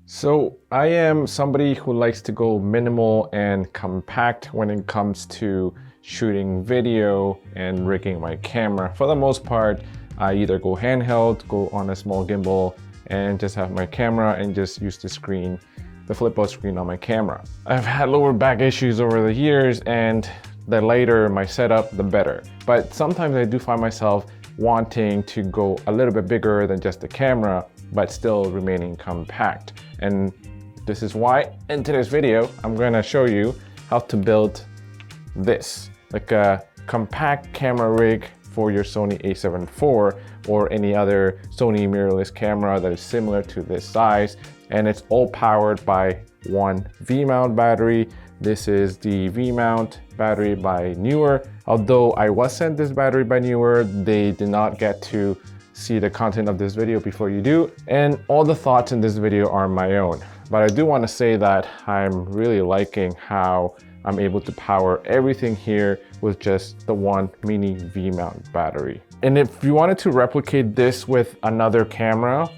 So I am somebody who likes to go minimal and compact when it comes to shooting video and rigging my camera. For the most part, I either go handheld, go on a small gimbal, and just have my camera and just use the screen, the flip out screen on my camera. I've had lower back issues over the years, and the lighter my setup, the better. But sometimes I do find myself wanting to go a little bit bigger than just the camera, but still remaining compact. And this is why in today's video, I'm gonna show you how to build this, like a compact camera rig for your Sony a7 IV or any other Sony mirrorless camera that is similar to this size. And it's all powered by one V-mount battery. This is the V-mount battery by Neewer. Although I was sent this battery by Neewer, they did not get to see the content of this video before you do. And all the thoughts in this video are my own. But I do want to say that I'm really liking how I'm able to power everything here with just the one mini V-mount battery. And if you wanted to replicate this with another camera,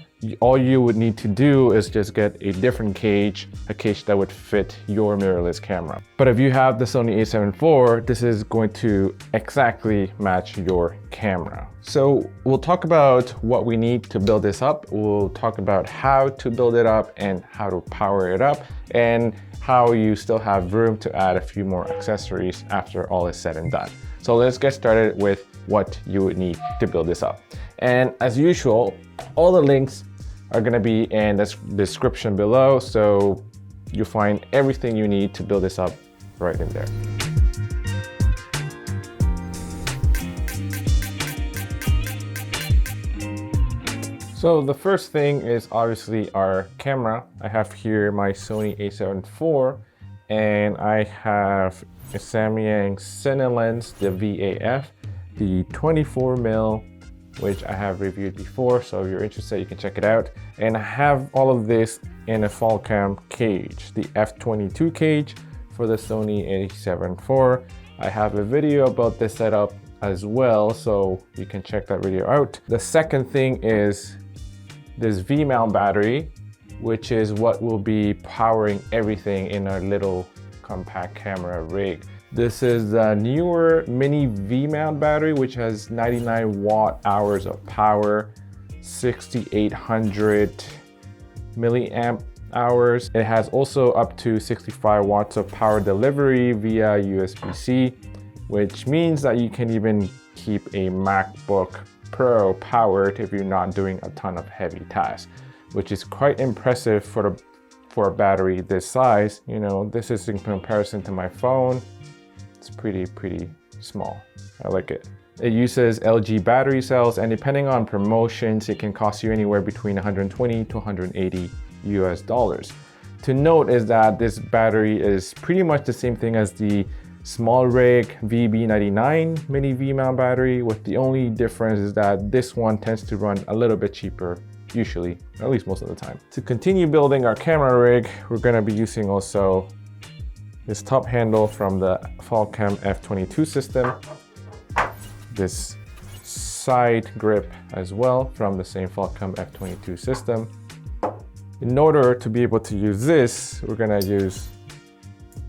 all you would need to do is just get a different cage, a cage that would fit your mirrorless camera. But if you have the Sony a7 IV, this is going to exactly match your camera. So we'll talk about what we need to build this up. We'll talk about how to build it up and how to power it up, and how you still have room to add a few more accessories after all is said and done. So let's get started with what you would need to build this up. And as usual, all the links are going to be in the description below, so you'll find everything you need to build this up right in there. So the first thing is obviously our camera. I have here my Sony a7 IV, and I have a Samyang Cinelens, the VAF, the 24mm, which I have reviewed before, so if you're interested, you can check it out. And I have all of this in a Falcam cage, the f22 cage for the Sony a7 IV. I have a video about this setup as well, so you can check that video out. The second thing is this V-mount battery, which is what will be powering everything in our little compact camera rig. This is the Neewer mini V-mount battery, which has 99 watt-hours of power, 6,800 milliamp hours. It has also up to 65 watts of power delivery via USB-C, which means that you can even keep a MacBook Pro powered if you're not doing a ton of heavy tasks, which is quite impressive for a battery this size. You know, this is in comparison to my phone. It's pretty small. I like it. It uses LG battery cells, and depending on promotions, it can cost you anywhere between 120 to 180 US dollars. To note is that this battery is pretty much the same thing as the small rig VB99 mini V-mount battery, with the only difference is that this one tends to run a little bit cheaper, usually, at least most of the time. To continue building our camera rig, we're gonna be using also this top handle from the Falcam F22 system, this side grip as well from the same Falcam F22 system. In order to be able to use this, we're gonna use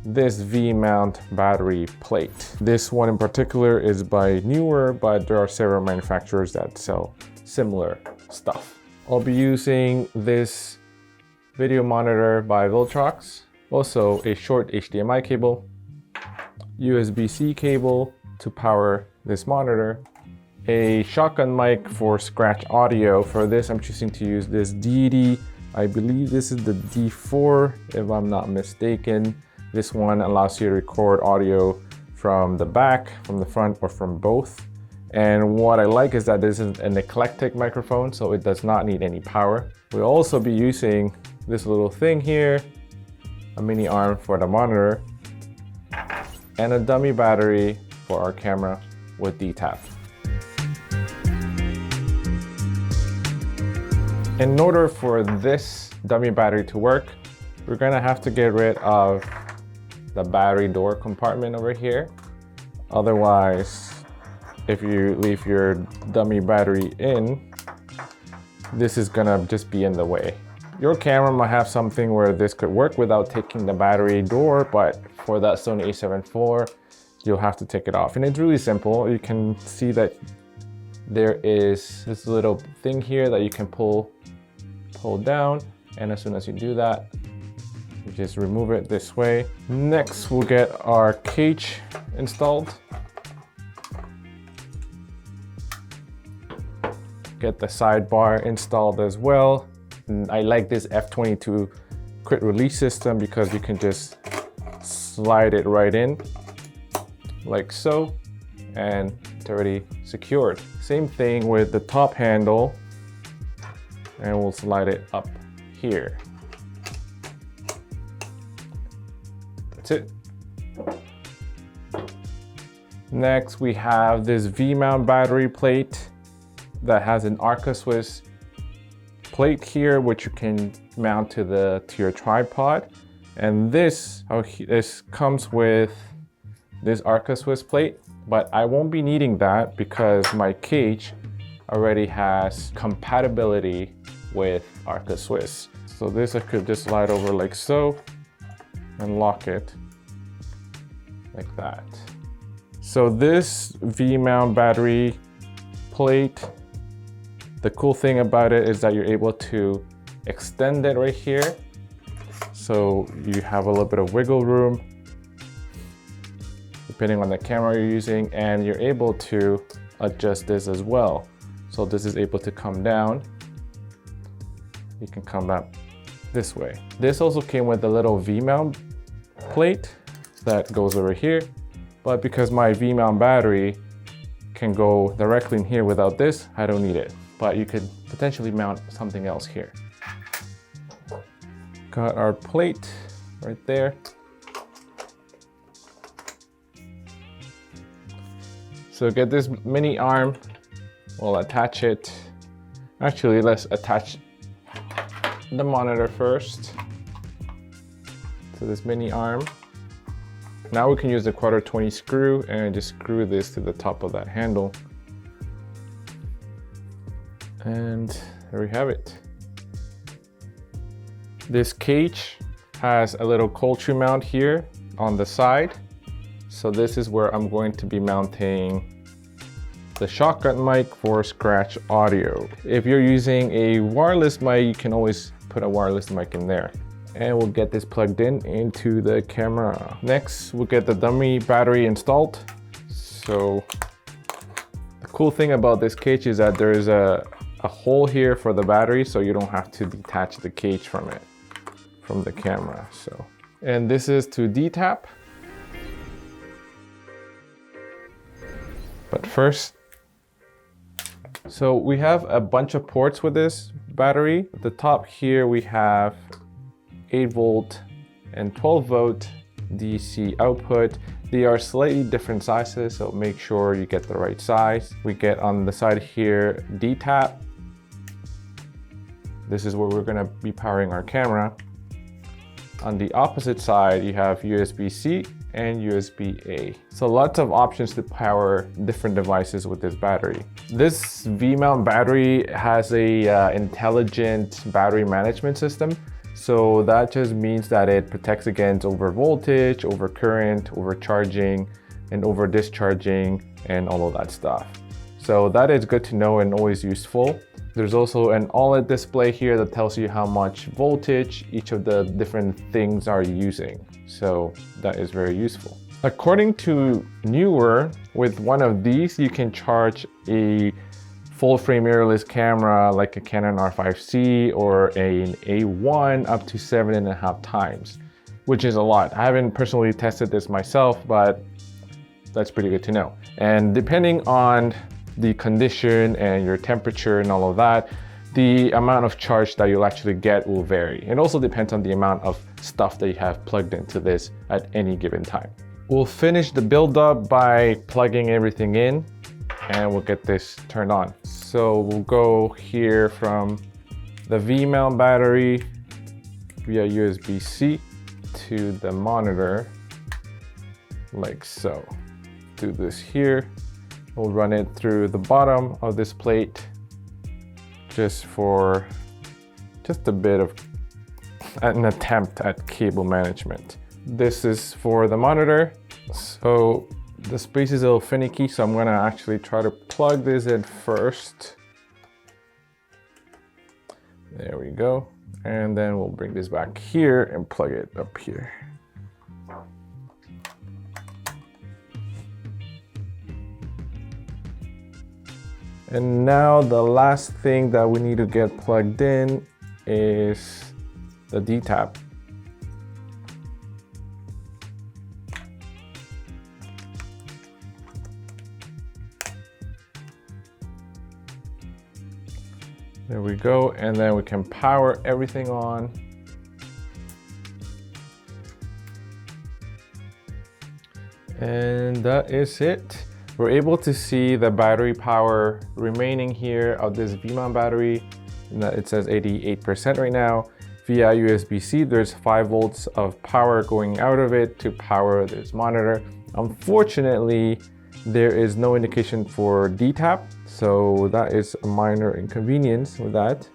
this V-mount battery plate. This one in particular is by Neewer, but there are several manufacturers that sell similar stuff. I'll be using this video monitor by Viltrox. Also a short HDMI cable, USB-C cable to power this monitor, a shotgun mic for scratch audio. For this, I'm choosing to use this Deity. I believe this is the D4, if I'm not mistaken. This one allows you to record audio from the back, from the front, or from both. And what I like is that this is an eclectic microphone, so it does not need any power. We'll also be using this little thing here, a mini arm for the monitor, and a dummy battery for our camera with D-tap. In order for this dummy battery to work, we're gonna have to get rid of the battery door compartment over here. Otherwise, if you leave your dummy battery in, this is gonna just be in the way. Your camera might have something where this could work without taking the battery door, but for that Sony a7 IV, you'll have to take it off. And it's really simple. You can see that there is this little thing here that you can pull down. And as soon as you do that, you just remove it this way. Next, we'll get our cage installed. Get the sidebar installed as well. And I like this F22 quick release system because you can just slide it right in like so, and it's already secured. Same thing with the top handle, and we'll slide it up here. That's it. Next, we have this V-mount battery plate that has an Arca Swiss plate here, which you can mount to your tripod. And this comes with this Arca Swiss plate, but I won't be needing that because my cage already has compatibility with Arca Swiss. So this I could just slide over like so and lock it like that. So this V-mount battery plate, the cool thing about it is that you're able to extend it right here. So you have a little bit of wiggle room depending on the camera you're using, and you're able to adjust this as well. So this is able to come down. You can come up this way. This also came with a little V-mount plate that goes over here, but because my V-mount battery can go directly in here without this, I don't need it. But you could potentially mount something else here. Got our plate right there. So get this mini arm, we'll attach it. Actually, let's attach the monitor first to this mini arm. Now we can use the 1/4 screw and just screw this to the top of that handle. And there we have it. This cage has a little cold tree mount here on the side. So this is where I'm going to be mounting the shotgun mic for scratch audio. If you're using a wireless mic, you can always put a wireless mic in there. And we'll get this plugged in into the camera. Next, we'll get the dummy battery installed. So the cool thing about this cage is that there is a hole here for the battery, so you don't have to detach the cage from the camera. So, and this is to detap. But first, so we have a bunch of ports with this battery. At the top here we have 8-volt and 12-volt DC output. They are slightly different sizes, so make sure you get the right size. We get on the side here DTAP. This is where we're gonna be powering our camera. On the opposite side, you have USB-C and USB-A. So lots of options to power different devices with this battery. This V-mount battery has a intelligent battery management system. So that just means that it protects against over voltage, over current, overcharging, and over discharging, and all of that stuff. So that is good to know and always useful. There's also an OLED display here that tells you how much voltage each of the different things are using. So that is very useful. According to Neewer, with one of these, you can charge a full frame mirrorless camera like a Canon R5C or an A1 up to 7.5 times, which is a lot. I haven't personally tested this myself, but that's pretty good to know. And depending on the condition and your temperature and all of that, the amount of charge that you'll actually get will vary. It also depends on the amount of stuff that you have plugged into this at any given time. We'll finish the build up by plugging everything in, and we'll get this turned on. So we'll go here from the V-mount battery via USB-C to the monitor, like so. Do this here. We'll run it through the bottom of this plate just for a bit of an attempt at cable management. This is for the monitor. So the space is a little finicky, so I'm gonna actually try to plug this in first. There we go. And then we'll bring this back here and plug it up here. And now the last thing that we need to get plugged in is the D-tab. There we go, and then we can power everything on. And that is it. We're able to see the battery power remaining here of this V-mount battery. And it says 88% right now. Via USB-C, there's 5 volts of power going out of it to power this monitor. Unfortunately, there is no indication for D-tab, so that is a minor inconvenience with that.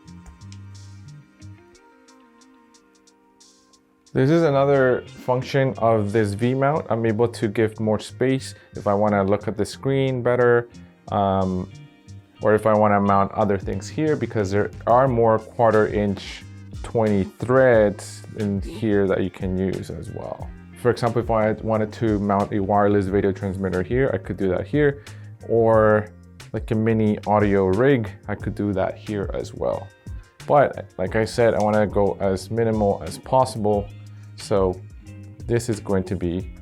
This is another function of this V-mount. I'm able to give more space if I want to look at the screen better, or if I want to mount other things here, because there are more 1/4 inch 20 threads in here that you can use as well. For example, if I wanted to mount a wireless video transmitter here, I could do that here, or like a mini audio rig, I could do that here as well. But like I said, I want to go as minimal as possible. So this is going to be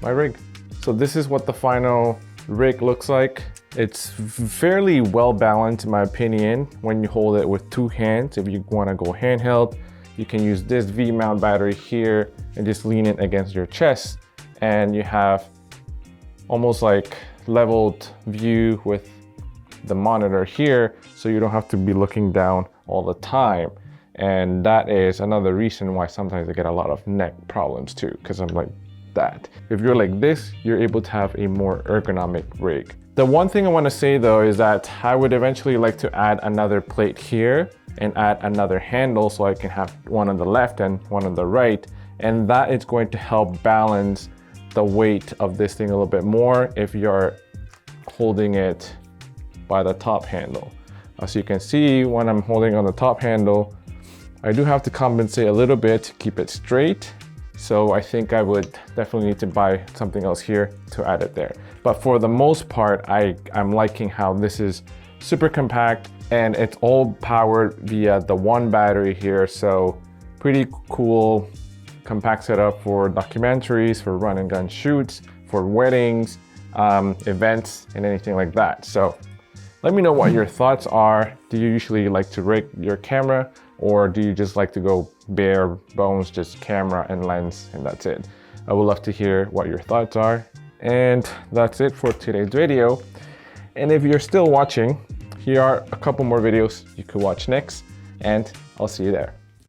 my rig. So this is what the final rig looks like. It's fairly well balanced in my opinion when you hold it with 2 hands. If you want to go handheld, you can use this V-mount battery here and just lean it against your chest, and you have almost like leveled view with the monitor here, so you don't have to be looking down all the time. And that is another reason why sometimes I get a lot of neck problems too, because I'm like that. If you're like this, you're able to have a more ergonomic rig. The one thing I want to say though is that I would eventually like to add another plate here and add another handle, so I can have one on the left and one on the right, and that is going to help balance the weight of this thing a little bit more if you're holding it by the top handle. As you can see, when I'm holding on the top handle, I do have to compensate a little bit to keep it straight. So I think I would definitely need to buy something else here to add it there. But for the most part, I'm liking how this is super compact and it's all powered via the one battery here. So pretty cool, compact setup for documentaries, for run and gun shoots, for weddings, events, and anything like that. So let me know what your thoughts are. Do you usually like to rig your camera, or do you just like to go bare bones, just camera and lens, and that's it? I would love to hear what your thoughts are. And that's it for today's video. And if you're still watching, here are a couple more videos you could watch next, and I'll see you there.